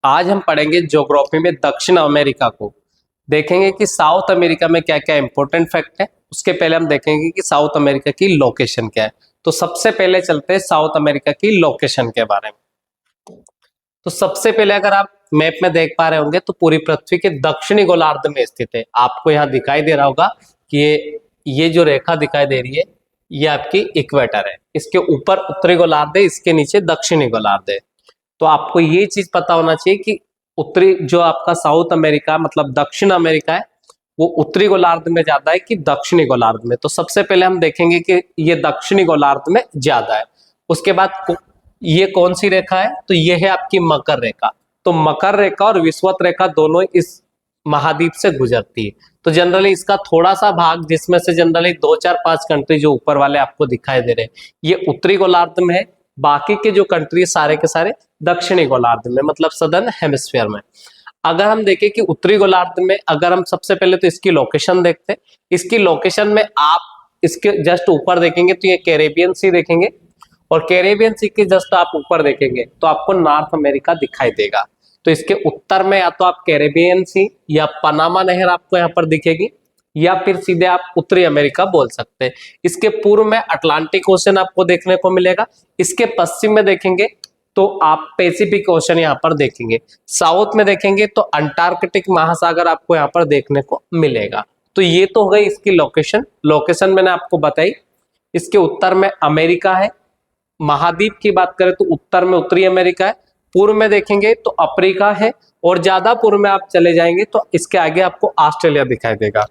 आज हम पढ़ेंगे ज्योग्राफी में दक्षिण अमेरिका को। देखेंगे कि साउथ अमेरिका में क्या क्या इंपॉर्टेंट फैक्ट है। उसके पहले हम देखेंगे कि साउथ अमेरिका की लोकेशन क्या है। तो सबसे पहले चलते हैं साउथ अमेरिका की लोकेशन के बारे में। तो सबसे पहले अगर आप मैप में देख पा रहे होंगे तो पूरी पृथ्वी के दक्षिणी गोलार्ध में स्थित है। आपको यहाँ दिखाई दे रहा होगा कि ये जो रेखा दिखाई दे रही है ये आपकी इक्वेटर है। इसके ऊपर उत्तरी गोलार्ध है, इसके नीचे दक्षिणी गोलार्ध है। तो आपको ये चीज पता होना चाहिए कि उत्तरी जो आपका साउथ अमेरिका मतलब दक्षिण अमेरिका है वो उत्तरी गोलार्ध में ज्यादा है कि दक्षिणी गोलार्ध में। तो सबसे पहले हम देखेंगे कि ये दक्षिणी गोलार्ध में ज्यादा है। उसके बाद ये कौन सी रेखा है, तो ये है आपकी मकर रेखा। तो मकर रेखा और विषुवत रेखा दोनों इस महाद्वीप से गुजरती है। तो जनरली इसका थोड़ा सा भाग जिसमें से जनरली 2 4 5 कंट्री जो ऊपर वाले आपको दिखाई दे रहे हैं ये उत्तरी गोलार्ध में है। बाकी के जो कंट्री सारे के सारे दक्षिणी गोलार्ध में मतलब सदर्न हेमिस्फीयर में। अगर हम देखें कि उत्तरी गोलार्ध में अगर हम सबसे पहले तो इसकी लोकेशन देखते हैं। इसकी लोकेशन में आप इसके जस्ट ऊपर देखेंगे तो ये कैरेबियन सी देखेंगे और कैरेबियन सी के जस्ट आप ऊपर देखेंगे तो आपको नॉर्थ अमेरिका दिखाई देगा। तो इसके उत्तर में या तो आप कैरेबियन सी या पनामा नहर आपको यहाँ पर दिखेगी या फिर सीधे आप उत्तरी अमेरिका बोल सकते हैं। इसके पूर्व में अटलांटिक ओशन आपको देखने को मिलेगा। इसके पश्चिम में देखेंगे तो आप पैसिफिक ओशन यहाँ पर देखेंगे। साउथ में देखेंगे तो अंटार्कटिक महासागर आपको यहाँ पर देखने को मिलेगा। तो ये तो हो गई इसकी लोकेशन मैंने आपको बताई। इसके उत्तर में अमेरिका है। महाद्वीप की बात करें तो उत्तर में उत्तरी अमेरिका है। पूर्व में देखेंगे तो अफ्रीका है और ज्यादा पूर्व में आप चले जाएंगे तो इसके आगे आपको ऑस्ट्रेलिया दिखाई देगा।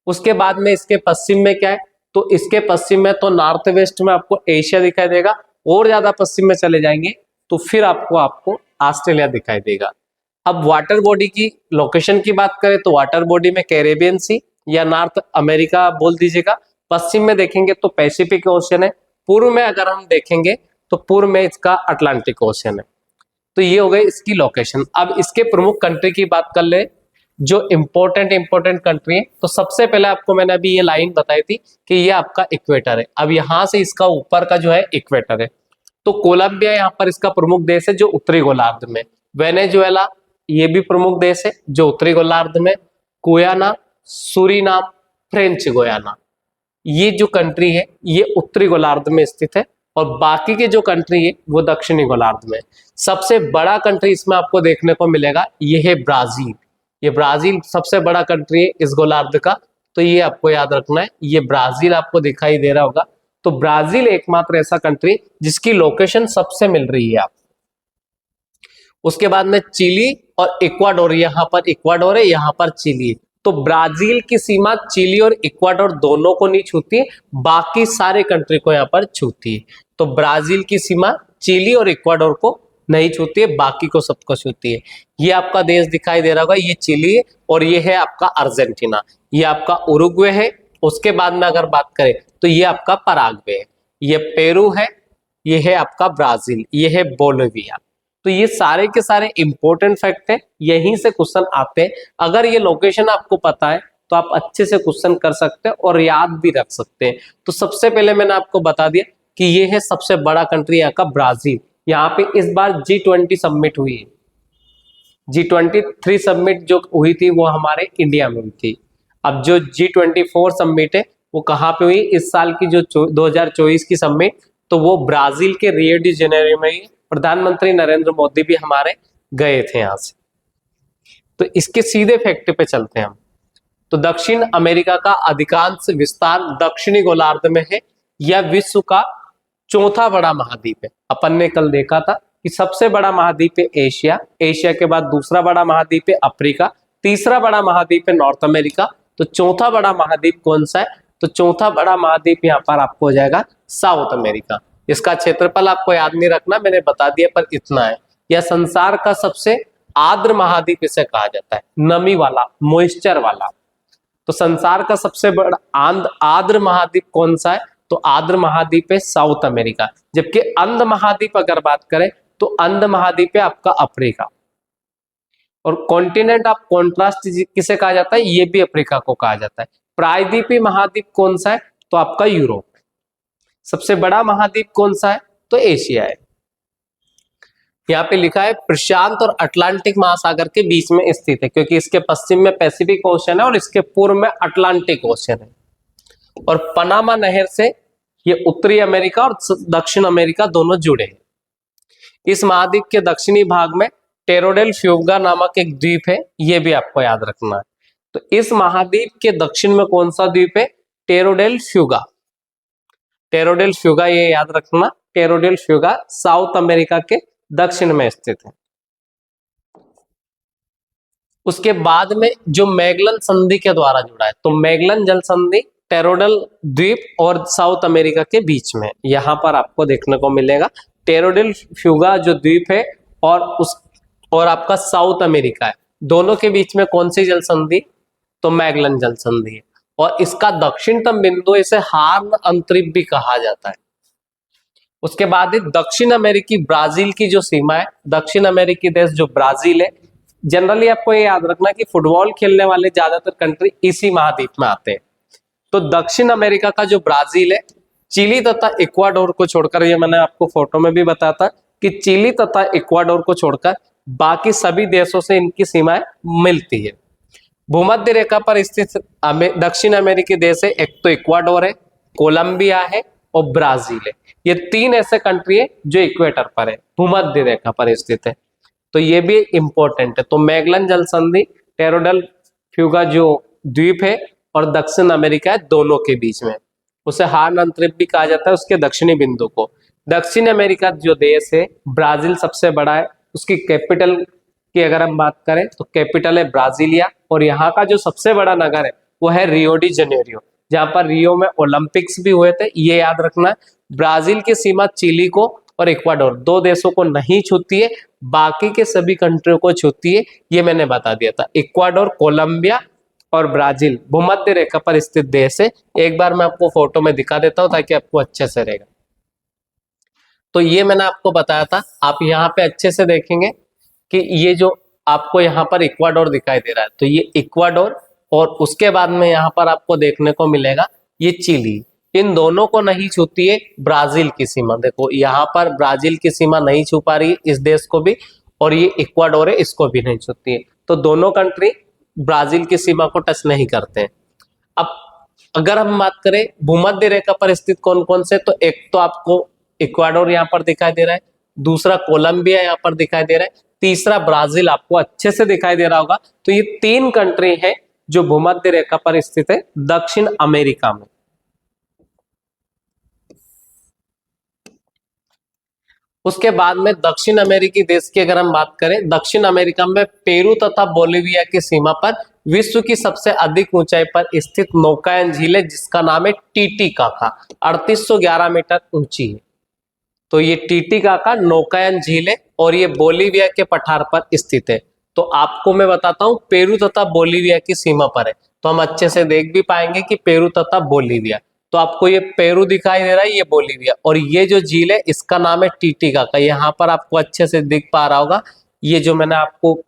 उसके बाद में इसके पश्चिम में क्या है, तो इसके पश्चिम में तो नॉर्थ वेस्ट में आपको एशिया दिखाई देगा और ज्यादा पश्चिम में चले जाएंगे तो फिर आपको ऑस्ट्रेलिया दिखाई देगा। अब वाटर बॉडी की लोकेशन की बात करें तो वाटर बॉडी में कैरेबियन सी या नॉर्थ अमेरिका बोल दीजिएगा। पश्चिम में देखेंगे तो पैसिफिक ओशन है। पूर्व में अगर हम देखेंगे तो पूर्व में इसका अटलांटिक ओशन है। तो ये हो गई इसकी लोकेशन। अब इसके प्रमुख कंट्री की बात कर ले जो इंपॉर्टेंट कंट्री है। तो सबसे पहले आपको मैंने अभी ये लाइन बताई थी कि ये आपका इक्वेटर है। अब यहां से इसका ऊपर का जो है इक्वेटर है। तो कोलंबिया यहाँ पर इसका प्रमुख देश है जो उत्तरी गोलार्ध में। वेनेजुएला ये भी प्रमुख देश है जो उत्तरी गोलार्ध में। गुयाना, सूरीनाम, फ्रेंच गुयाना ये जो कंट्री है ये उत्तरी गोलार्ध में स्थित है और बाकी के जो कंट्री है वो दक्षिणी गोलार्ध में। सबसे बड़ा कंट्री इसमें आपको देखने को मिलेगा ये है ब्राजील। ये ब्राजील सबसे बड़ा कंट्री है इस गोलार्ध का। तो ये आपको याद रखना है, ये ब्राजील आपको दिखाई दे रहा होगा। तो ब्राजील एकमात्र ऐसा कंट्री जिसकी लोकेशन सबसे मिल रही है आप। उसके बाद में चिली और इक्वाडोर, यहाँ पर इक्वाडोर है यहाँ पर चिली है। तो ब्राजील की सीमा चिली और इक्वाडोर दोनों को नहीं छूती है, बाकी सारे कंट्री को यहाँ पर छूती है। तो ब्राजील की सीमा चिली और इक्वाडोर को नहीं छूती है, बाकी को सबको छूती है। ये आपका देश दिखाई दे रहा होगा, ये चिली है और ये है आपका अर्जेंटीना, ये आपका उरुग्वे है। उसके बाद में अगर बात करें तो ये आपका पराग्वे है, ये पेरू है, ये है आपका ब्राजील, ये है बोलिविया। तो ये सारे के सारे इंपॉर्टेंट फैक्ट है, यहीं से क्वेश्चन आते हैं। अगर ये लोकेशन आपको पता है तो आप अच्छे से क्वेश्चन कर सकते हैं और याद भी रख सकते हैं। तो सबसे पहले मैंने आपको बता दिया कि ये है सबसे बड़ा कंट्री यहाँ का ब्राजील। यहाँ पे इस बार G20 समिट हुई है। G23 समिट जो हुई थी वो हमारे इंडिया में हुई थी। अब जो G24 समिट है वो कहाँ पे हुई, इस साल की जो 2024 की समिट, तो वो ब्राजील के रियो डी जेनेरियो में हुई। प्रधानमंत्री नरेंद्र मोदी भी हमारे गए थे यहाँ से। तो इसके सीधे फैक्ट पे चलते हैं हम। तो दक्षिण अमेरिका का अधिकांश विस्तार दक्षिणी गोलार्ध में है। यह विश्व का चौथा बड़ा महाद्वीप है। अपन ने कल देखा था कि सबसे बड़ा महाद्वीप है एशिया, एशिया के बाद दूसरा बड़ा महाद्वीप है अफ्रीका, तीसरा बड़ा महाद्वीप है नॉर्थ अमेरिका। तो चौथा बड़ा महाद्वीप कौन सा है, तो चौथा बड़ा महाद्वीप यहाँ पर आपको हो जाएगा साउथ अमेरिका। इसका क्षेत्रफल आपको याद नहीं रखना, मैंने बता दिया, पर इतना है। यह संसार का सबसे आर्द्र महाद्वीप इसे कहा जाता है, नमी वाला, मॉइस्चर वाला। तो संसार का सबसे बड़ा आर्द्र महाद्वीप कौन सा है, तो आर्द्र महाद्वीप है साउथ अमेरिका। जबकि अंध महाद्वीप अगर बात करें तो अंध महाद्वीप है आपका अफ्रीका। और कॉन्टिनेंट ऑफ कॉन्ट्रास्ट किसे कहा जाता है, ये भी अफ्रीका को कहा जाता है। प्रायद्वीपीय महाद्वीप कौन सा है, तो आपका यूरोप। सबसे बड़ा महाद्वीप कौन सा है, तो एशिया है। यहाँ पे लिखा है प्रशांत और अटलांटिक महासागर के बीच में स्थित है, क्योंकि इसके पश्चिम में पैसिफिक ओशन है और इसके पूर्व में अटलांटिक ओशन है। और पनामा नहर से ये उत्तरी अमेरिका और दक्षिण अमेरिका दोनों जुड़े हैं। इस महाद्वीप के दक्षिणी भाग में टेरोडेल फ्यूगा नामक एक द्वीप है, ये भी आपको याद रखना है। तो इस महाद्वीप के दक्षिण में कौन सा द्वीप है? टेरोडेल फ्यूगा। टेरोडेल फ्यूगा ये याद रखना, टेरोडेल फ्यूगा साउथ अमेरिका के दक्षिण में स्थित है। उसके बाद में जो मैगलन संधि के द्वारा जुड़ा है, तो मैगलन जल संधि टेरोडल द्वीप और साउथ अमेरिका के बीच में यहां पर आपको देखने को मिलेगा। टेरोडल फ्यूगा जो द्वीप है और आपका साउथ अमेरिका है, दोनों के बीच में कौन सी जल संधि? तो मैगलन जल संधि है। और इसका दक्षिणतम बिंदु इसे हार्न अंतरिक्ष भी कहा जाता है। उसके बाद दक्षिण अमेरिकी ब्राजील की जो सीमा है, दक्षिण अमेरिकी देश जो ब्राजील है, जनरली आपको ये याद रखना कि फुटबॉल खेलने वाले ज्यादातर कंट्री इसी महाद्वीप में आते हैं। तो दक्षिण अमेरिका का जो ब्राजील है, चिली तथा इक्वाडोर को छोड़कर, ये मैंने आपको फोटो में भी बताया था कि चिली तथा इक्वाडोर को छोड़कर बाकी सभी देशों से इनकी सीमाएं मिलती है। भूमध्य रेखा पर स्थित दक्षिण अमेरिकी देश है, एक तो इक्वाडोर है, कोलंबिया है और ब्राजील है। ये तीन ऐसे कंट्री है जो इक्वेटर पर है, भूमध्य रेखा पर स्थित है। तो ये भी इंपॉर्टेंट है। तो मैगलन जल संधि टेरोडल फ्यूगा जो द्वीप है और दक्षिण अमेरिका है, दोनों के बीच में, उसे हार्न अंतरिक्ष भी कहा जाता है, उसके दक्षिणी बिंदु को। दक्षिण अमेरिका जो देश है, ब्राजील सबसे बड़ा है। उसकी कैपिटल की अगर हम बात करें तो कैपिटल है ब्राजीलिया, और यहाँ का जो सबसे बड़ा नगर है वो है रियो डी जनेरियो, जहाँ पर रियो में ओलंपिक्स भी हुए थे, ये याद रखना है। ब्राजील की सीमा चिली को और इक्वाडोर दो देशों को नहीं छूती है, बाकी के सभी कंट्रियों को छूती है, ये मैंने बता दिया था। इक्वाडोर, कोलंबिया और ब्राजील भूमध्य रेखा पर स्थित देश है। एक बार मैं आपको फोटो में दिखा देता हूं ताकि आपको अच्छे से रहेगा। तो ये मैंने आपको बताया था, आप यहाँ पे अच्छे से देखेंगे कि ये जो आपको यहाँ पर इक्वाडोर दिखाई दे रहा है, तो ये इक्वाडोर, और उसके बाद में यहाँ पर आपको देखने को मिलेगा ये चिली। इन दोनों को नहीं छूती है ब्राजील की सीमा। देखो यहाँ पर ब्राजील की सीमा नहीं छू पा रही है इस देश को भी, और ये इक्वाडोर है, इसको भी नहीं छूती है। तो दोनों कंट्री ब्राजील की सीमा को टच नहीं करते हैं। अब अगर हम बात करें भूमध्य रेखा पर स्थित कौन कौन से, तो एक तो आपको इक्वाडोर यहाँ पर दिखाई दे रहा है, दूसरा कोलंबिया यहाँ पर दिखाई दे रहा है, तीसरा ब्राजील आपको अच्छे से दिखाई दे रहा होगा। तो ये तीन कंट्री हैं जो भूमध्य रेखा पर स्थित है दक्षिण अमेरिका में। उसके बाद में दक्षिण अमेरिकी देश की अगर हम बात करें, दक्षिण अमेरिका में पेरू तथा बोलिविया की सीमा पर विश्व की सबसे अधिक ऊंचाई पर स्थित नौकायन झील है, जिसका नाम है टीटीकाका, 3811 मीटर ऊंची है। तो ये टीटीकाका नौकायन झील है और ये बोलिविया के पठार पर स्थित है। तो आपको मैं बताता हूं पेरू तथा बोलिविया की सीमा पर है, तो हम अच्छे से देख भी पाएंगे कि पेरू तथा बोलिविया। तो आपको ये पेरू दिखाई दे रहा है, ये बोलिविया, और ये जो झील है इसका नाम है टीटीकाका। यहाँ पर आपको अच्छे से दिख पा रहा होगा, ये जो मैंने आपको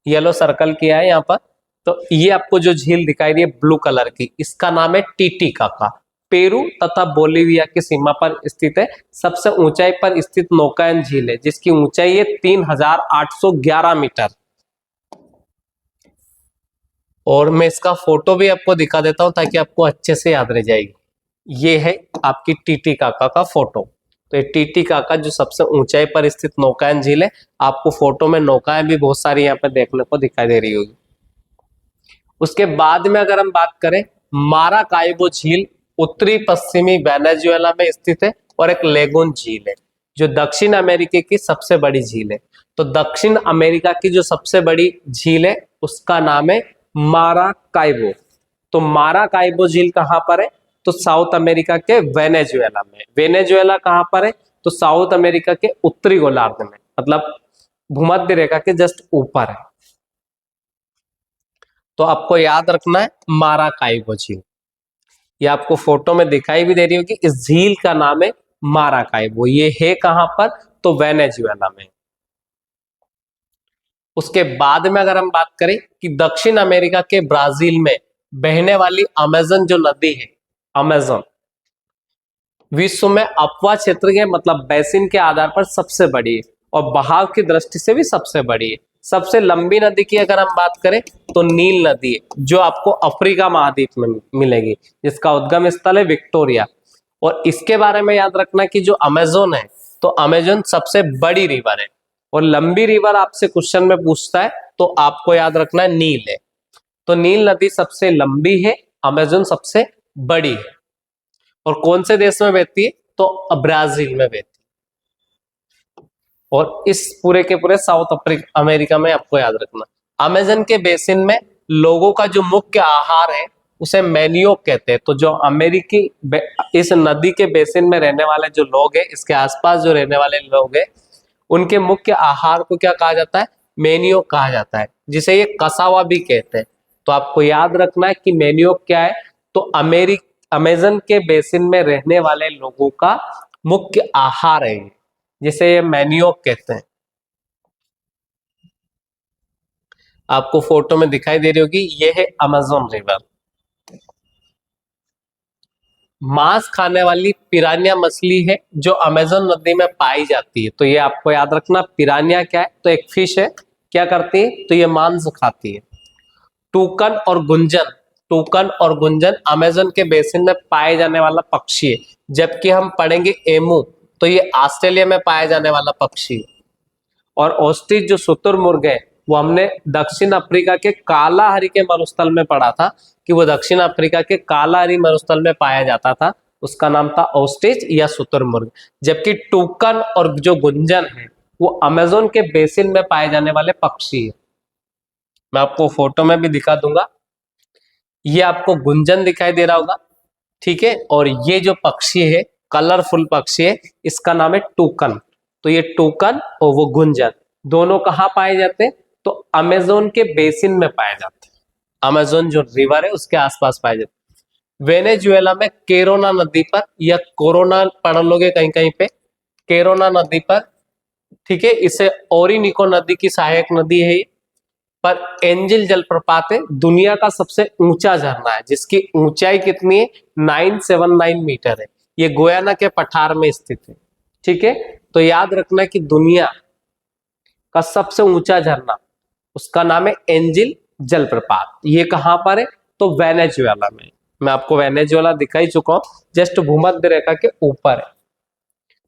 येलो सर्कल किया है यहाँ पर, तो ये आपको जो झील दिखाई दी है ब्लू कलर की, इसका नाम है टीटीकाका। पेरू तथा बोलिविया की सीमा पर स्थित है, सबसे ऊंचाई पर स्थित नौकायन झील है, जिसकी ऊंचाई है 3811 मीटर। और मैं इसका फोटो भी आपको दिखा देता हूं ताकि आपको अच्छे से याद रह जाएगी। ये है आपकी टीटीकाका का फोटो। तो ये टीटीकाका जो सबसे ऊंचाई पर स्थित नौकायन झील है, आपको फोटो में नौकाएं भी बहुत सारी यहाँ पे देखने को दिखाई दे रही होगी। उसके बाद में अगर हम बात करें, माराकाइबो झील उत्तरी पश्चिमी वेनेजुएला में स्थित है और एक लेगून झील है जो दक्षिण अमेरिका की सबसे बड़ी झील है। तो दक्षिण अमेरिका की जो सबसे बड़ी झील है उसका नाम है माराकाइबो। तो माराकाइबो झील कहाँ पर है? तो साउथ अमेरिका के वेनेजुएला में। वेनेजुएला कहाँ पर है? तो साउथ अमेरिका के उत्तरी गोलार्ध में, मतलब भूमध्य रेखा के जस्ट ऊपर है। तो आपको याद रखना है माराकाइबो झील, ये आपको फोटो में दिखाई भी दे रही होगी। इस झील का नाम है माराकाइबो। ये है कहां पर? तो वेनेजुएला में। उसके बाद में अगर हम बात करें कि दक्षिण अमेरिका के ब्राजील में बहने वाली अमेजन जो नदी है, अमेजन विश्व में अपवा क्षेत्र के मतलब बेसिन के आधार पर सबसे बड़ी है और बहाव की दृष्टि से भी सबसे बड़ी है। सबसे लंबी नदी की अगर हम बात करें तो नील नदी है, जो आपको अफ्रीका महाद्वीप में मिलेगी, जिसका उद्गम स्थल है विक्टोरिया। और इसके बारे में याद रखना कि जो अमेजोन है, तो अमेजोन सबसे बड़ी रिवर है। और लंबी रिवर आपसे क्वेश्चन में पूछता है तो आपको याद रखना है नील है। तो नील नदी सबसे लंबी है, अमेजोन सबसे बड़ी है। और कौन से देश में बहती है? तो ब्राजील में बहती है। और इस पूरे के पूरे साउथ अमेरिका में आपको याद रखना, अमेजन के बेसिन में लोगों का जो मुख्य आहार है उसे मैनियोक कहते हैं। तो जो अमेरिकी इस नदी के बेसिन में रहने वाले जो लोग हैं, इसके आसपास जो रहने वाले लोग हैं, उनके मुख्य आहार को क्या कहा जाता है? मैनियोक कहा जाता है, जिसे ये कसावा भी कहते हैं। तो आपको याद रखना है कि मैनियोक क्या है। तो अमेजन के बेसिन में रहने वाले लोगों का मुख्य आहार है, जिसे ये मैनियोक कहते हैं। आपको फोटो में दिखाई दे रही होगी, ये है अमेजन रिवर। मांस खाने वाली पिरान्या मछली है जो अमेजन नदी में पाई जाती है। तो ये आपको याद रखना, पिरान्या क्या है? तो एक फिश है, क्या करती है? तो ये मांस खाती है। टूकन और गुंजन, टूकन और गुंजन अमेजन के बेसिन में पाए जाने वाला पक्षी है। जबकि हम पढ़ेंगे एमू, तो ये ऑस्ट्रेलिया में पाया जाने वाला पक्षी है। और ऑस्ट्रिच जो शुतुरमुर्ग है, वो हमने दक्षिण अफ्रीका के कालाहारी के मरुस्थल में पढ़ा था कि वो दक्षिण अफ्रीका के कालाहारी मरुस्थल में पाया जाता था। उसका नाम था ऑस्ट्रिच या शुतुरमुर्ग। जबकि टूकन और जो गुंजन है वो अमेजोन के बेसिन में पाए जाने वाले पक्षी है। मैं आपको फोटो में भी दिखा दूंगा। ये आपको गुंजन दिखाई दे रहा होगा, ठीक है। और ये जो पक्षी है, कलरफुल पक्षी है, इसका नाम है टूकन। तो ये टूकन और वो गुंजन दोनों कहाँ पाए जाते हैं? तो अमेजोन के बेसिन में पाए जाते हैं। अमेजोन जो रिवर है उसके आसपास पाए जाते हैं। वेनेजुएला में केरोना नदी पर, या कोरोना पढ़ लोगे कहीं कहीं पे, केरोना नदी पर, ठीक है। इसे ओरिनिको नदी की सहायक नदी है। पर एंजिल जलप्रपात है, दुनिया का सबसे ऊंचा झरना है, जिसकी ऊंचाई कितनी है? 979 मीटर है। ये गुयाना के पठार में स्थित है, ठीक है। तो याद रखना कि दुनिया का सबसे ऊंचा झरना, उसका नाम है एंजिल जलप्रपात। ये कहां पर है? तो वेनेजुएला में। मैं आपको वेनेजुएला दिखा ही चुका हूं, जस्ट भूमध्य रेखा के ऊपर है।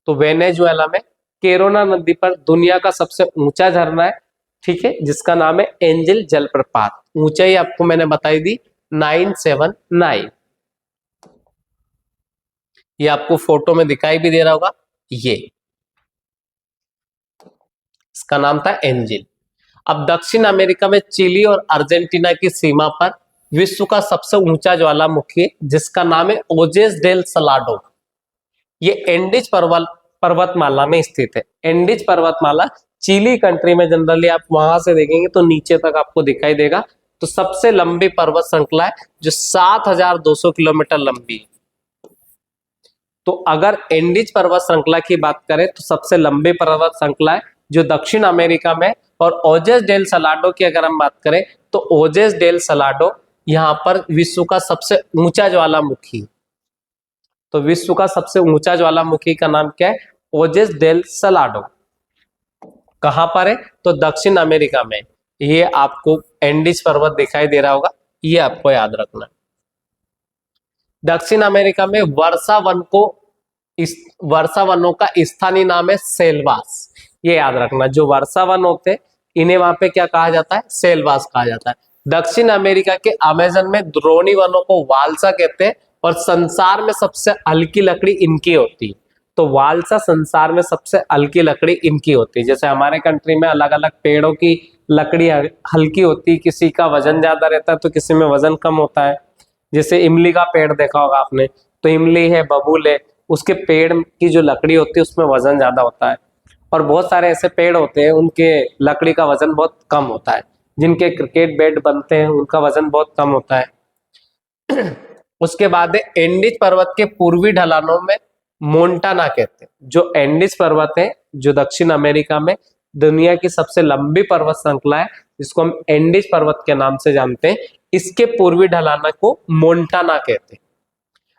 तो वेनेजुएला में केरोना नदी पर दुनिया का सबसे ऊंचा झरना है, ठीक है, जिसका नाम है एंजिल जलप्रपात। ऊंचाई आपको मैंने बताई दी 979। ये आपको फोटो में दिखाई भी दे रहा होगा, ये इसका नाम था एंजिल। अब दक्षिण अमेरिका में चिली और अर्जेंटीना की सीमा पर विश्व का सबसे ऊंचा ज्वालामुखी, जिसका नाम है ओजेस डेल सलाडो। ये एंडीज पर्वतमाला में स्थित है। एंडीज पर्वतमाला चिली कंट्री में, जनरली आप वहां से देखेंगे तो नीचे तक आपको दिखाई देगा। तो सबसे लंबी पर्वत श्रृंखला है, जो 7200 किलोमीटर लंबी है। तो अगर एंडीज पर्वत श्रृंखला की बात करें तो सबसे लंबी पर्वत श्रृंखला है जो दक्षिण अमेरिका में। और ओजेस डेल सलाडो की अगर हम बात करें तो ओजेस डेल सलाडो यहाँ पर विश्व का सबसे ऊंचा ज्वालामुखी। तो विश्व का सबसे ऊंचा ज्वालामुखी का नाम क्या है? ओजेस डेल सलाडो। कहां पर है? तो दक्षिण अमेरिका में। ये आपको एंडीज पर्वत दिखाई दे रहा होगा, ये आपको याद रखना। दक्षिण अमेरिका में वर्षा वनों का स्थानीय नाम है सेल्वास। ये याद रखना, जो वर्षा वन होते हैं इन्हें वहां पे क्या कहा जाता है? सेल्वास कहा जाता है। दक्षिण अमेरिका के अमेजन में द्रोणी वनों को वाल्सा कहते हैं। और संसार में सबसे हल्की लकड़ी इनकी होती है। तो वाल्सा संसार में सबसे हल्की लकड़ी इनकी होती है। जैसे हमारे कंट्री में अलग अलग पेड़ों की लकड़ी हल्की होती है, किसी का वजन ज्यादा रहता है तो किसी में वजन कम होता है। जैसे इमली का पेड़ देखा होगा आपने, तो इमली है, बबूल है, उसके पेड़ की जो लकड़ी होती है उसमें वजन ज्यादा होता है। और बहुत सारे ऐसे पेड़ होते हैं उनके लकड़ी का वजन बहुत कम होता है। जिनके क्रिकेट बैट बनते हैं उनका वजन बहुत कम होता है। उसके बाद एंडीज पर्वत के पूर्वी ढलानों में मोन्टाना कहते हैं। जो एंडीज पर्वत है, जो दक्षिण अमेरिका में दुनिया की सबसे लंबी पर्वत श्रृंखला है, जिसको हम एंडीज पर्वत के नाम से जानते हैं, इसके पूर्वी ढलाना को मोन्टाना कहते हैं।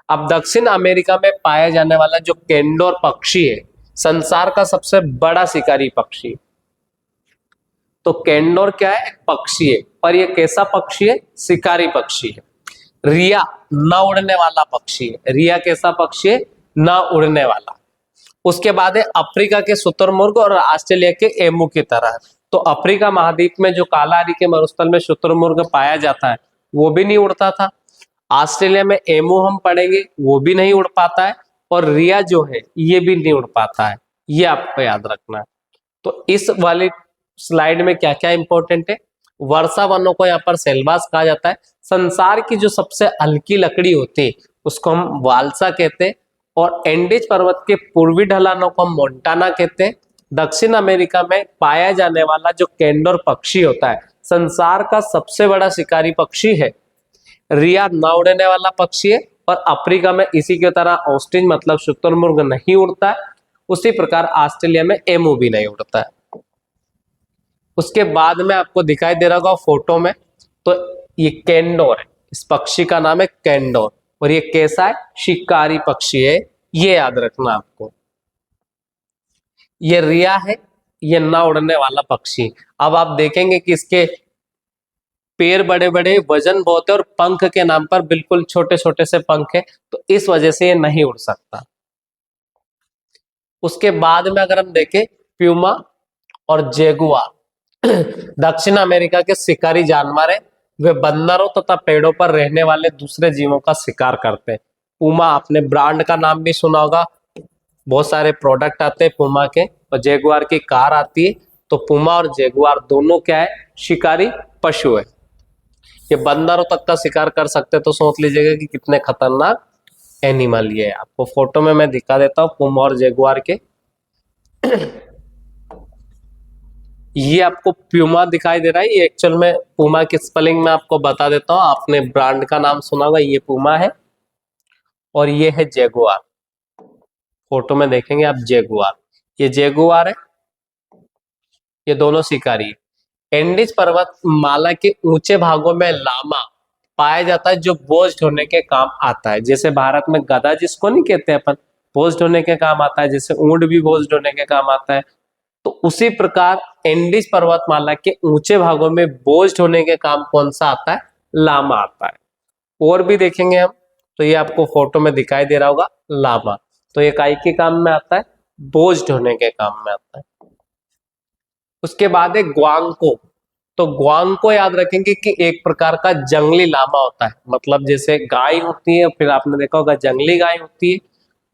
अब दक्षिण अमेरिका में पाया जाने वाला जो केंडोर पक्षी है, संसार का सबसे बड़ा शिकारी पक्षी। तो कैंडोर क्या है, एक पक्षी है, पर ये कैसा पक्षी है, शिकारी पक्षी है। रिया न उड़ने वाला पक्षी है। रिया कैसा पक्षी है, न उड़ने वाला। उसके बाद है अफ्रीका के शुतुरमुर्ग और ऑस्ट्रेलिया के एमू की तरह। तो अफ्रीका महाद्वीप में जो कालाहारी के मरुस्थल में शुतुरमुर्ग पाया जाता है वो भी नहीं उड़ता था। ऑस्ट्रेलिया में एमू हम पढ़ेंगे, वो भी नहीं उड़ पाता है। और रिया जो है ये भी नहीं उड़ पाता है, ये आपको याद रखना है। तो इस वाली स्लाइड में क्या क्या इंपॉर्टेंट है, वर्षा वनों को यहाँ पर सेल्वास कहा जाता है। संसार की जो सबसे हल्की लकड़ी होती है उसको हम वाल्सा कहते हैं। और एंडीज पर्वत के पूर्वी ढलानों को हम मोंटाना कहते हैं। दक्षिण अमेरिका में पाया जाने वाला जो कैंडोर पक्षी होता है संसार का सबसे बड़ा शिकारी पक्षी है। रिया न उड़ने वाला पक्षी है। और अफ्रीका में इसी की तरह ऑस्ट्रिच मतलब शुतुरमुर्ग नहीं उड़ता है। उसी प्रकार ऑस्ट्रेलिया में एमू भी नहीं उड़ता है। उसके बाद में आपको दिखाई दे रहा होगा फोटो में, तो ये कैंडोर है, इस पक्षी का नाम है कैंडोर। और ये कैसा है, शिकारी पक्षी है, ये याद रखना आपको। ये रिया है, ये ना उड़ने वाला पक्षी। अब आप देखेंगे कि इसके पैर बड़े बड़े, वजन बहुत है और पंख के नाम पर बिल्कुल छोटे छोटे से पंख है, तो इस वजह से ये नहीं उड़ सकता। उसके बाद में अगर हम देखें प्यूमा और जेगुआर दक्षिण अमेरिका के शिकारी जानवर है। वे बंदरों तथा पेड़ों पर रहने वाले दूसरे जीवों का शिकार करते हैं। पूमा आपने ब्रांड का नाम भी सुना होगा, बहुत सारे प्रोडक्ट आते हैं पूमा के। और जेगुआर की कार आती है। तो पूमा और जेगुआर दोनों क्या है, शिकारी पशु है। ये बंदरों तक का शिकार कर सकते हैं, तो सोच लीजिएगा कि कितने खतरनाक एनिमल ये है। आपको फोटो में मैं दिखा देता हूँ पूमा और जेगुआर के। ये आपको प्यूमा दिखाई दे रहा है, ये एक्चुअल में पूमा की स्पेलिंग में आपको बता देता हूँ। आपने ब्रांड का नाम सुना होगा, ये पूमा है और ये है जेगुआर। फोटो में देखेंगे आप जेगुआर, ये जेगुआर है, ये दोनों शिकारी है। एंडीज पर्वत माला के ऊंचे भागों में लामा पाया जाता है जो बोझ ढोने के काम आता है। जैसे भारत में गधा जिसको नहीं कहते अपन, बोझ ढोने के काम आता है, जैसे ऊंट भी बोझ ढोने के काम आता है। तो उसी प्रकार एंडीज पर्वतमाला के ऊंचे भागों में बोझ ढोने के काम कौन सा आता है, लामा आता है। और भी देखेंगे हम, तो ये आपको फोटो में दिखाई दे रहा होगा लामा। तो ये काई के काम में आता है, बोझ ढोने के काम में आता है। उसके बाद है ग्वांगको। तो ग्वांगको याद रखेंगे कि एक प्रकार का जंगली लामा होता है। मतलब जैसे गाय होती है, फिर आपने देखा होगा जंगली गाय होती है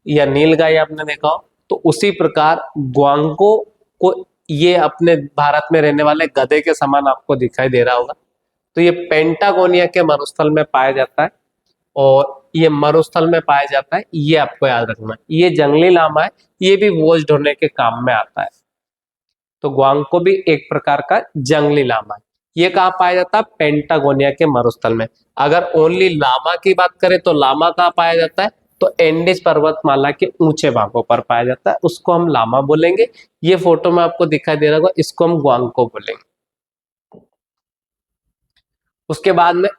या नील गाय आपने देखा हो, तो उसी प्रकार ग्वांगको को ये अपने भारत में रहने वाले गधे के समान आपको दिखाई दे रहा होगा। तो ये पेंटागोनिया के मरुस्थल में पाया जाता है और ये मरुस्थल में पाया जाता है, ये आपको याद रखना है। ये जंगली लामा है, ये भी बोझ ढोने के काम में आता है। तो ग्वांगको भी एक प्रकार का जंगली लामा है। ये कहाँ पाया जाता है, पेंटागोनिया के मरुस्थल में। अगर ओनली लामा की बात करें तो लामा कहाँ पाया जाता है, तो एंडीज पर्वतमाला के ऊंचे भागों पर पाया जाता है, उसको हम लामा बोलेंगे। ये फोटो में आपको दिखाई दे रहा होगा, इसको हम ग्वांगको बोलेंगे। उसके बाद में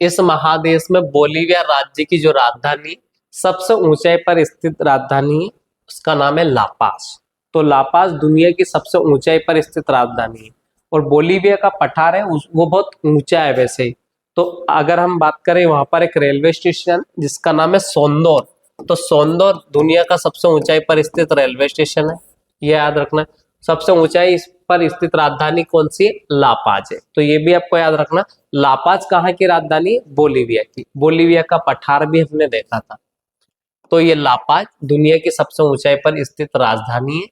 इस महादेश में बोलीविया राज्य की जो राजधानी, सबसे ऊंचाई पर स्थित राजधानी है, उसका नाम है लापास। तो लापास दुनिया की सबसे ऊंचाई पर स्थित राजधानी है। और बोलीविया का पठार है वो बहुत ऊंचा है वैसे ही। तो अगर हम बात करें, वहां पर एक रेलवे स्टेशन जिसका नाम है सोंदोर। तो सोंदोर दुनिया का सबसे ऊंचाई पर स्थित रेलवे स्टेशन है, ये याद रखना। सबसे ऊंचाई पर स्थित राजधानी कौन सी है, लापाज है। तो ये भी आपको याद रखना। लापाज कहाँ की राजधानी, बोलीविया की। बोलीविया का पठार भी हमने देखा था। तो ये लापाज दुनिया की सबसे ऊंचाई पर स्थित राजधानी है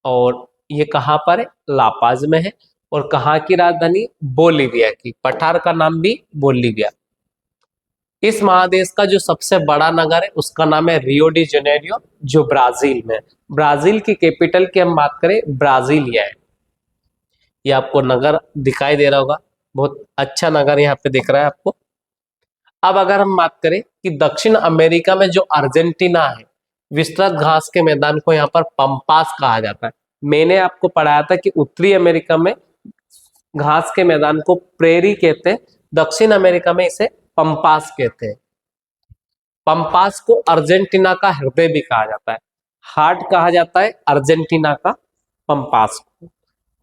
और ये कहाँ पर है, लापाज में है। और कहाँ की राजधानी, बोलीविया की। पठार का नाम भी बोलीविया। इस महादेश का जो सबसे बड़ा नगर है उसका नाम है रियो डी जेनेरियो, जो ब्राजील में। ब्राजील की कैपिटल की हम बात करें, ब्राजीलिया है। ये आपको नगर दिखाई दे रहा होगा, बहुत अच्छा नगर यहाँ पे दिख रहा है आपको। अब अगर हम बात करें कि दक्षिण अमेरिका में जो अर्जेंटीना है, विस्तृत घास के मैदान को यहाँ पर पंपास कहा जाता है। मैंने आपको पढ़ाया था कि उत्तरी अमेरिका में घास के मैदान को प्रेरी कहते हैं, दक्षिण अमेरिका में इसे पंपास कहते हैं। पंपास को अर्जेंटीना का हृदय भी कहा जाता है। हार्ट कहा जाता है अर्जेंटीना का पंपास को।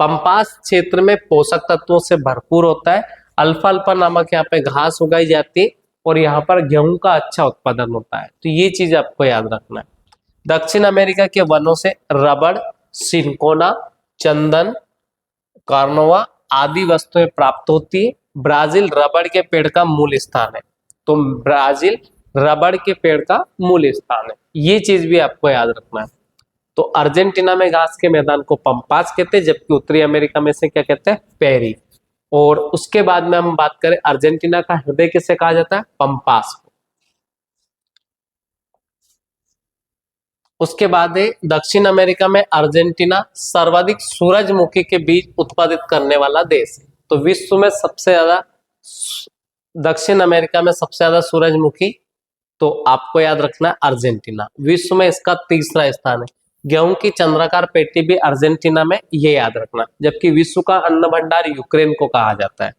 पंपास क्षेत्र में पोषक तत्वों से भरपूर होता है। अल्फा अल्फा नामक यहाँ पे घास उगाई जाती है और यहाँ पर गेहूं का अच्छा उत्पादन होता है। तो ये चीज आपको याद रखना है। दक्षिण अमेरिका के वनों से रबड़, सिनकोना, चंदन, कार्नोवा आदि वस्तुएं प्राप्त होती है। ब्राजील रबड़ के पेड़ का मूल स्थान है। तो ब्राजील रबड़ के पेड़ का मूल स्थान है, ये चीज भी आपको याद रखना है। तो अर्जेंटीना में घास के मैदान को पंपास कहते हैं, जबकि उत्तरी अमेरिका में से क्या कहते हैं, पेरी। और उसके बाद में हम बात करें अर्जेंटीना का हृदय किसे कहा जाता है, पंपास को। उसके बाद है दक्षिण अमेरिका में अर्जेंटीना सर्वाधिक सूरजमुखी के बीज उत्पादित करने वाला देश है। तो विश्व में सबसे ज्यादा दक्षिण अमेरिका में सबसे ज्यादा सूरजमुखी, तो आपको याद रखना है अर्जेंटीना। विश्व में इसका तीसरा स्थान है। गेहूं की चंद्राकार पेटी भी अर्जेंटीना में, ये याद रखना। जबकि विश्व का अन्न भंडार यूक्रेन को कहा जाता है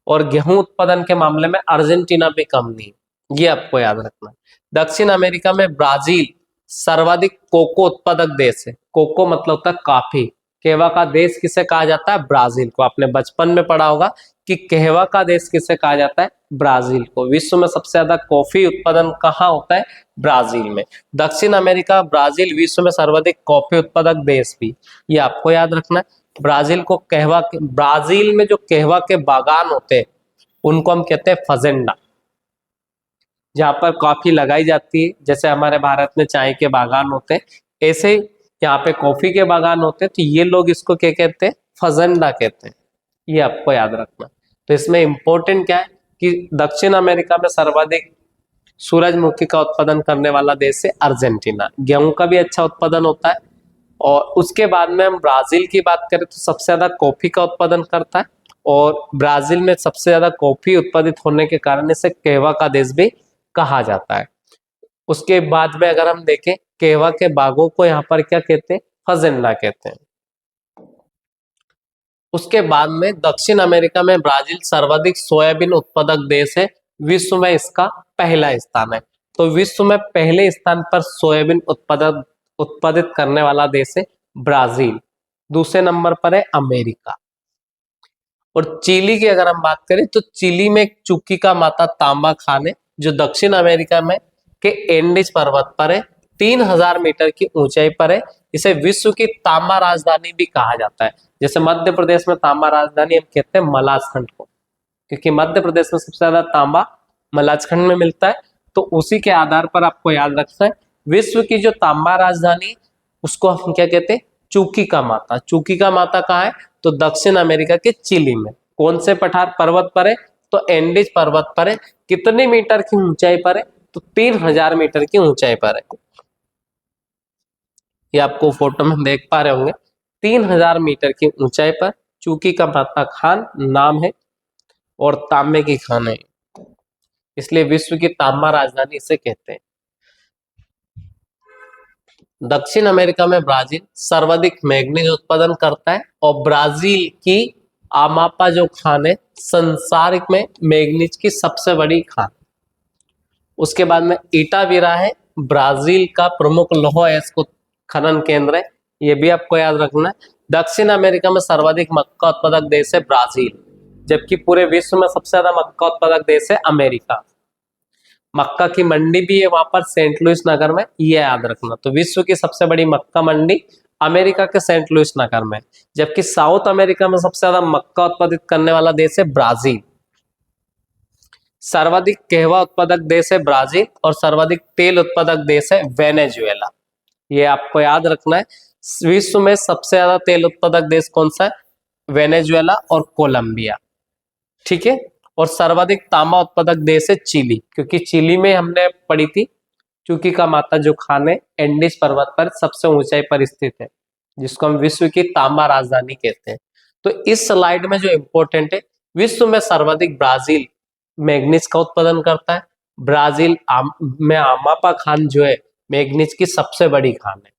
और गेहूं उत्पादन के मामले में अर्जेंटीना भी कम नहीं, ये आपको याद रखना। दक्षिण अमेरिका में ब्राजील सर्वाधिक कोको उत्पादक देश है। कोको मतलब होता है कॉफी। कहवा का देश किसे कहा जाता है, ब्राजील को। आपने बचपन में पढ़ा होगा कि कहवा का देश किसे कहा जाता है, ब्राजील को। विश्व में सबसे ज्यादा कॉफी उत्पादन कहाँ होता है, ब्राजील में। दक्षिण अमेरिका, ब्राजील विश्व में सर्वाधिक कॉफी उत्पादक देश भी, ये आपको याद रखना है। ब्राजील को कहवा के, ब्राजील में जो कहवा के बागान होते हैं उनको हम कहते हैं फजेंडा, जहाँ पर कॉफी लगाई जाती है। जैसे हमारे भारत में चाय के बागान होते हैं, ऐसे यहाँ पे कॉफी के बागान होते हैं। तो ये लोग इसको क्या कहते हैं, फजेंडा कहते हैं, ये आपको याद रखना। तो इसमें इंपॉर्टेंट क्या है कि दक्षिण अमेरिका में सर्वाधिक सूरजमुखी का उत्पादन करने वाला देश है अर्जेंटीना। गेहूं का भी अच्छा उत्पादन होता है। और उसके बाद में हम ब्राजील की बात करें तो सबसे ज्यादा कॉफी का उत्पादन करता है और ब्राजील में सबसे ज्यादा कॉफी उत्पादित होने के कारण इसे कहवा का देश भी कहा जाता है। उसके बाद में अगर हम देखें, कहवा के बागों को यहाँ पर क्या कहते हैं, फजेंडा कहते हैं। उसके बाद में दक्षिण अमेरिका में ब्राजील सर्वाधिक सोयाबीन उत्पादक देश है। विश्व में इसका पहला स्थान है। तो विश्व में पहले स्थान पर सोयाबीन उत्पादित करने वाला देश है ब्राजील। दूसरे नंबर पर है अमेरिका। और चिली की अगर हम बात करें तो चिली में एक चुकी का माता तांबा खान है, जो दक्षिण अमेरिका में के एंडीज पर्वत पर है, 3000 मीटर की ऊंचाई पर है। इसे विश्व की तांबा राजधानी भी कहा जाता है। जैसे मध्य प्रदेश में तांबा राजधानी हम कहते हैं मलाजखंड को, क्योंकि मध्य प्रदेश में सबसे ज्यादा तांबा मलाजखंड में मिलता है। तो उसी के आधार पर आपको याद रखना है, विश्व की जो तांबा राजधानी उसको हम क्या कहते हैं, चुकी का माता। चुकी का माता कहाँ है, तो दक्षिण अमेरिका के चिली में। कौन से पठार पर्वत पर है, तो एंडीज पर्वत पर है। कितने मीटर की ऊंचाई पर है, तो 3000 मीटर की ऊंचाई पर है। ये आपको फोटो में देख पा रहे होंगे, 3000 मीटर की ऊंचाई पर चुकी का माता खान नाम है और तांबे की खान है, इसलिए विश्व की तांबा राजधानी इसे कहते हैं। दक्षिण अमेरिका में ब्राजील सर्वाधिक मैग्नीज उत्पादन करता है और ब्राजील की आमापा जो खान है संसार में मैग्नीज की सबसे बड़ी खान। उसके बाद में इटावीरा है, ब्राजील का प्रमुख लौह अयस्क खनन केंद्र है, ये भी आपको याद रखना है। दक्षिण अमेरिका में सर्वाधिक मक्का उत्पादक देश है ब्राजील, जबकि पूरे विश्व में सबसे ज्यादा मक्का उत्पादक देश है अमेरिका। मक्का की मंडी भी है वहां पर सेंट लुइस नगर में, ये याद रखना। तो विश्व की सबसे बड़ी मक्का मंडी अमेरिका के सेंट लुइस नगर में, जबकि साउथ अमेरिका में सबसे ज्यादा मक्का उत्पादित करने वाला देश है ब्राजील। सर्वाधिक कहवा उत्पादक देश है ब्राजील और सर्वाधिक तेल उत्पादक देश है वेनेजुएला, ये आपको याद रखना है। विश्व में सबसे ज्यादा तेल उत्पादक देश कौन सा है, वेनेजुएला और कोलंबिया, ठीक है। और सर्वाधिक तांबा उत्पादक देश है चिली, क्योंकि चिली में हमने पढ़ी थी चुकी का माता जो खान है एंडीज पर्वत पर सबसे ऊंचाई पर स्थित है, जिसको हम विश्व की तांबा राजधानी कहते हैं। तो इस स्लाइड में जो इंपॉर्टेंट है, विश्व में सर्वाधिक ब्राजील मैग्नीज का उत्पादन करता है। ब्राजील में आमापा खान जो है मैग्नीज की सबसे बड़ी खान है।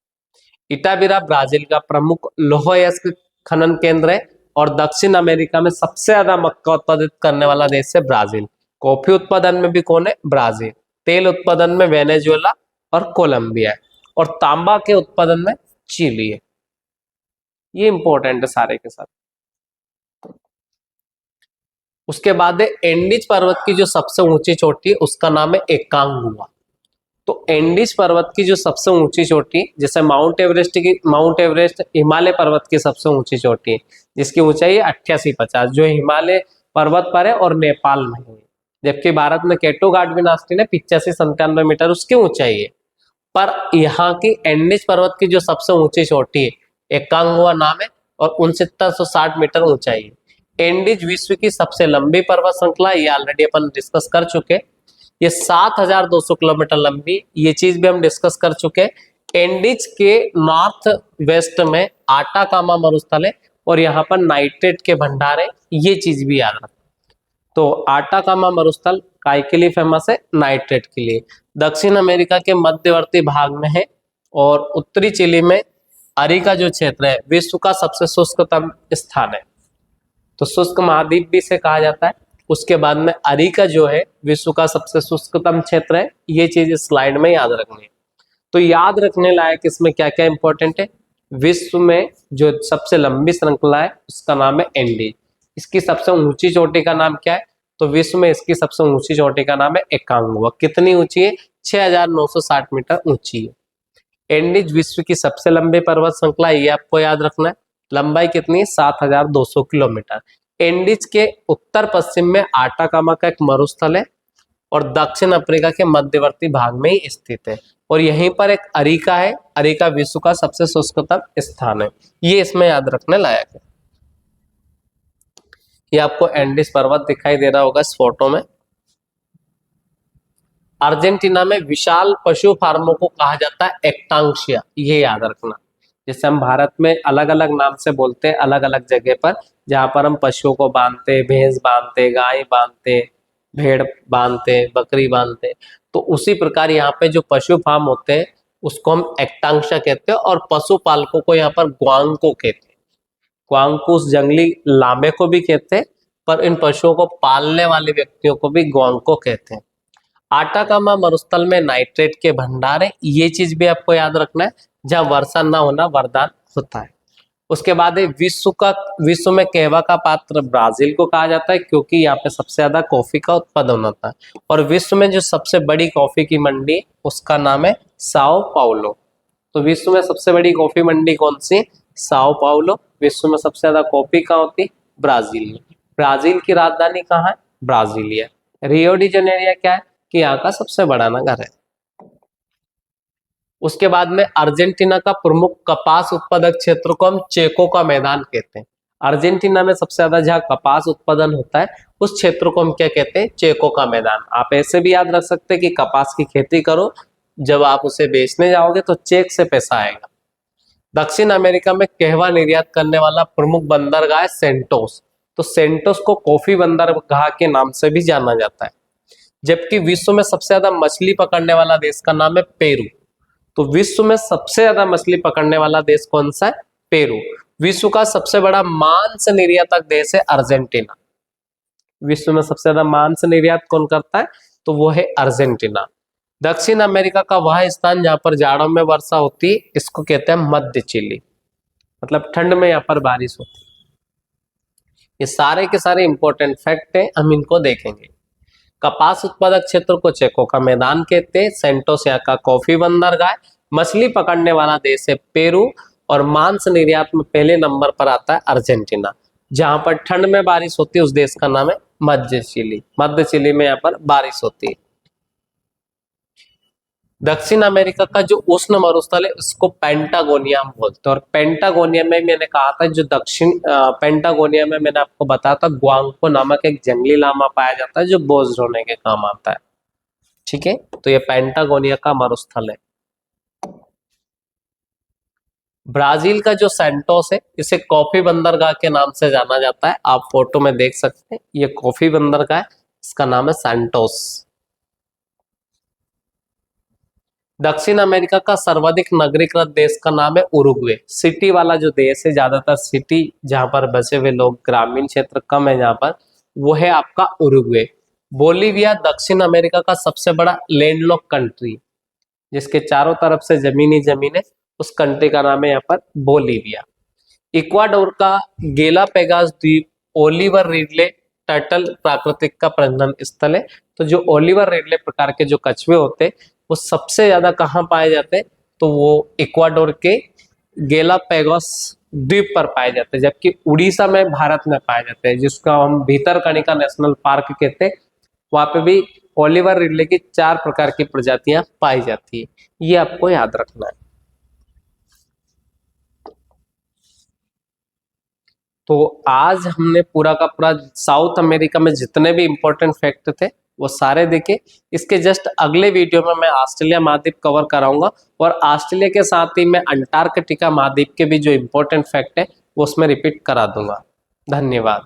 इटावीरा ब्राजील का प्रमुख लौह अयस्क खनन केंद्र है और दक्षिण अमेरिका में सबसे ज्यादा मक्का उत्पादित करने वाला देश है ब्राजील। कॉफी उत्पादन में भी कौन है, ब्राजील। तेल उत्पादन में वेनेजुएला और कोलंबिया है। और तांबा के उत्पादन में चिली है। ये इंपॉर्टेंट है सारे के साथ। उसके बाद है एंडीज पर्वत की जो सबसे ऊंची चोटी है उसका नाम है एकांगुआ। तो एंडीज पर्वत की जो सबसे ऊंची चोटी, जैसे माउंट एवरेस्ट हिमालय पर्वत की सबसे ऊंची चोटी है जिसकी ऊंचाई है 8850, जो हिमालय पर्वत पर है और नेपाल में है। जबकि भारत में केटो घाट है 85-97 मीटर उसकी ऊंचाई है। पर यहाँ की एंडीज पर्वत की जो सबसे ऊंची चोटी है एकांगुआ नाम है और 6960 मीटर ऊंचाई है। एंडीज विश्व की सबसे लंबी पर्वत श्रृंखला, ये ऑलरेडी अपन डिस्कस कर चुके। ये 7200 किलोमीटर लंबी, ये चीज भी हम डिस्कस कर चुके। एंडीज के नॉर्थ वेस्ट में आटाकामा मरुस्थल है और यहाँ पर नाइट्रेट के भंडार है, ये चीज भी याद रखना। तो आटाकामा मरुस्थल काय के लिए फेमस है? नाइट्रेट के लिए। दक्षिण अमेरिका के मध्यवर्ती भाग में है और उत्तरी चिली में अरिका जो क्षेत्र है विश्व का सबसे शुष्कतम स्थान है, तो शुष्क महाद्वीप भी इसे कहा जाता है। उसके बाद में अरिका जो है विश्व का सबसे शुष्कतम क्षेत्र है। ये चीज इस स्लाइड में याद रखनी है। तो याद रखने लायक इसमें क्या क्या इंपॉर्टेंट है? विश्व में जो सबसे लंबी श्रृंखला है उसका नाम है एंडीज। इसकी सबसे ऊंची चोटी का नाम क्या है? तो विश्व में इसकी सबसे ऊंची चोटी का नाम है एकांगुआ। कितनी ऊंची है? 6960 मीटर ऊंची है। एंडीज विश्व की सबसे लंबी पर्वत श्रृंखला, ये आपको याद रखना है। लंबाई कितनी है? 7200 किलोमीटर। एंडीज के उत्तर पश्चिम में आटाकामा का एक मरुस्थल है और दक्षिण अफ्रीका के मध्यवर्ती भाग में ही स्थित है। और यहीं पर एक अरिका है। अरिका विश्व का सबसे शुष्कतम स्थान है। ये इसमें याद रखने लायक है। ये आपको एंडीज पर्वत दिखाई दे रहा होगा इस फोटो में। अर्जेंटीना में विशाल पशु फार्मों को कहा जाता है एक्टांशिया, ये याद रखना। जैसे हम भारत में अलग अलग नाम से बोलते हैं अलग अलग जगह पर, जहां पर हम पशुओं को बांधते, भैंस बांधते, गाय बांधते, भेड़ बांधते, बकरी बांधते, तो उसी प्रकार यहाँ पे जो पशु फार्म होते हैं उसको हम एक्टांशिया कहते हैं और पशुपालकों को यहाँ पर ग्वांगको कहते हैं। ग्वांगको उस जंगली लामे को भी कहते हैं, पर इन पशुओं को पालने वाले व्यक्तियों को भी ग्वांगको कहते हैं। आटाकामा मरुस्थल में नाइट्रेट के भंडार है, ये चीज भी आपको याद रखना है। जहां वर्षा ना होना वरदान होता है। उसके बाद है विश्व में कहवा का पात्र ब्राजील को कहा जाता है, क्योंकि यहाँ पे सबसे ज्यादा कॉफी का उत्पादन होता है। और विश्व में जो सबसे बड़ी कॉफी की मंडी उसका नाम है साओ पाउलो। तो विश्व में सबसे बड़ी कॉफी मंडी कौन सी? Sao Paulo. विश्व में सबसे ज्यादा कॉफी कहाँ होती? ब्राजील में। ब्राजील की राजधानी कहाँ है? ब्राजीलिया। रियो डी जेनेरिया क्या है? कि यहाँ का सबसे बड़ा नगर है। उसके बाद में अर्जेंटीना का प्रमुख कपास उत्पादक क्षेत्र को हम चेको का मैदान कहते हैं। अर्जेंटीना में सबसे ज्यादा जहाँ कपास उत्पादन होता है उस क्षेत्र को हम क्या कहते हैं? चेको का मैदान। आप ऐसे भी याद रख सकते हैं कि कपास की खेती करो, जब आप उसे बेचने जाओगे तो चेक से पैसा आएगा। दक्षिण अमेरिका में कहवा निर्यात करने वाला प्रमुख बंदरगाह है सेंटोस। तो सेंटोस को कॉफी बंदरगाह के नाम से भी जाना जाता है। जबकि विश्व में सबसे ज्यादा मछली पकड़ने वाला देश का नाम है पेरू। तो विश्व में सबसे ज्यादा मछली पकड़ने वाला देश कौन सा है? पेरू। विश्व का सबसे बड़ा मांस निर्यातक देश है अर्जेंटीना। विश्व में सबसे ज्यादा मांस निर्यात कौन करता है? तो वो है अर्जेंटीना। दक्षिण अमेरिका का वह स्थान जहां पर जाड़ों में वर्षा होती है इसको कहते हैं मध्य चिली, मतलब ठंड में यहाँ पर बारिश होती है। ये सारे के सारे इंपॉर्टेंट फैक्ट है, हम इनको देखेंगे। कपास उत्पादक क्षेत्र को चेको का मैदान कहते हैं। सेंटोस यहाँ का कॉफी बंदरगाह। मछली पकड़ने वाला देश है पेरू और मांस निर्यात में पहले नंबर पर आता है अर्जेंटीना। जहां पर ठंड में बारिश होती है उस देश का नाम है मध्य चिली। मध्य चिली में यहाँ पर बारिश होती है। दक्षिण अमेरिका का जो उष्ण मरुस्थल है उसको पेंटागोनिया बोलते हैं। और पेंटागोनिया में मैंने कहा था जो पेंटागोनिया में मैंने आपको बताया था ग्वांगको नामक एक जंगली लामा पाया जाता है जो बोझ ढोने के काम आता है। ठीक है, तो ये पेंटागोनिया का मरुस्थल है। ब्राजील का जो सेंटोस है इसे कॉफी बंदरगाह के नाम से जाना जाता है। आप फोटो में देख सकते हैं ये कॉफी बंदरगाह है, इसका नाम है सेंटोस। दक्षिण अमेरिका का सर्वाधिक नगरीकृत देश का नाम है उरुग्वे। सिटी वाला जो देश है, ज्यादातर सिटी जहां पर बसे हुए लोग, ग्रामीण क्षेत्र कम है जहां पर, वो है आपका उरुग्वे। बोलीविया दक्षिण अमेरिका का सबसे बड़ा लैंडलॉक कंट्री। जिसके चारों तरफ से जमीन ही जमीन है, उस कंट्री का नाम है यहाँ पर बोलीविया। इक्वाडोर का गेलापेगास द्वीप ओलिवर रिडले टर्टल प्राकृतिक का प्रजनन स्थल है। तो जो ओलिवर रिडले प्रकार के जो कछुए होते हैं वो सबसे ज्यादा कहाँ पाए जाते हैं, तो वो इक्वाडोर के गेलापेगोस द्वीप पर पाए जाते हैं, जबकि उड़ीसा में भारत में पाए जाते हैं, जिसको हम भीतरकनिका नेशनल पार्क कहते हैं। वहां पे भी ओलिवर रिडले की 4 प्रकार की प्रजातियां पाई जाती है, ये आपको याद रखना है। तो आज हमने पूरा का पूरा साउथ अमेरिका में जितने भी इंपॉर्टेंट फैक्ट थे वो सारे देखे। इसके जस्ट अगले वीडियो में मैं ऑस्ट्रेलिया महाद्वीप कवर कराऊंगा, और ऑस्ट्रेलिया के साथ ही मैं अंटार्कटिका महाद्वीप के भी जो इंपॉर्टेंट फैक्ट है वो उसमें रिपीट करा दूंगा। धन्यवाद।